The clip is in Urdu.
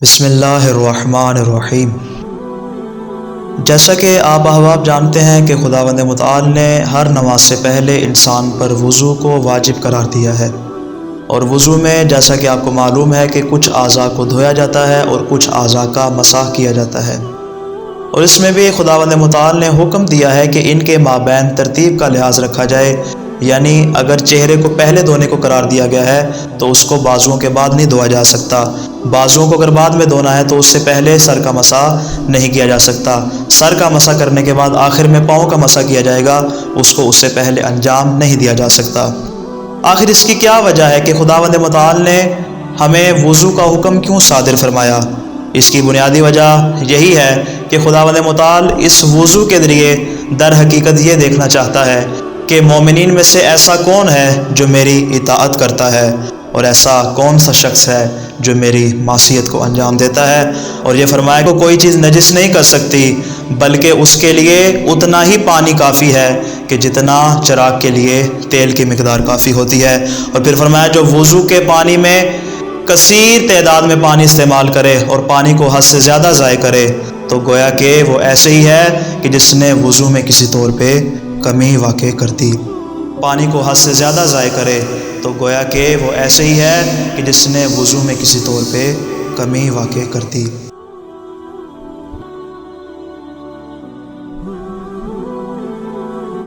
بسم اللہ الرحمن الرحیم۔ جیسا کہ آپ احباب جانتے ہیں کہ خداوند متعال نے ہر نماز سے پہلے انسان پر وضو کو واجب قرار دیا ہے، اور وضو میں جیسا کہ آپ کو معلوم ہے کہ کچھ اعضاء کو دھویا جاتا ہے اور کچھ اعضاء کا مسح کیا جاتا ہے، اور اس میں بھی خداوند متعال نے حکم دیا ہے کہ ان کے مابین ترتیب کا لحاظ رکھا جائے، یعنی اگر چہرے کو پہلے دھونے کو قرار دیا گیا ہے تو اس کو بازوؤں کے بعد نہیں دھویا جا سکتا، بازوؤں کو اگر بعد میں دھونا ہے تو اس سے پہلے سر کا مسح نہیں کیا جا سکتا، سر کا مسح کرنے کے بعد آخر میں پاؤں کا مسح کیا جائے گا، اس کو اس سے پہلے انجام نہیں دیا جا سکتا۔ آخر اس کی کیا وجہ ہے کہ خداوند متعال نے ہمیں وضو کا حکم کیوں صادر فرمایا؟ اس کی بنیادی وجہ یہی ہے کہ خداوند متعال اس وضو کے ذریعے در حقیقت یہ دیکھنا چاہتا ہے کہ مومنین میں سے ایسا کون ہے جو میری اطاعت کرتا ہے، اور ایسا کون سا شخص ہے جو میری معصیت کو انجام دیتا ہے، اور یہ فرمایا کہ کوئی چیز نجس نہیں کر سکتی بلکہ اس کے لیے اتنا ہی پانی کافی ہے کہ جتنا چراغ کے لیے تیل کی مقدار کافی ہوتی ہے، اور پھر فرمایا جو وضو کے پانی میں کثیر تعداد میں پانی استعمال کرے اور پانی کو حد سے زیادہ ضائع کرے تو گویا کہ وہ ایسے ہی ہے کہ جس نے وضو میں کسی طور پہ کمی واقع کر دی۔ پانی کو حد سے زیادہ ضائع کرے تو گویا کہ وہ ایسے ہی ہے کہ جس نے وضو میں کسی طور پہ کمی واقع کر دی۔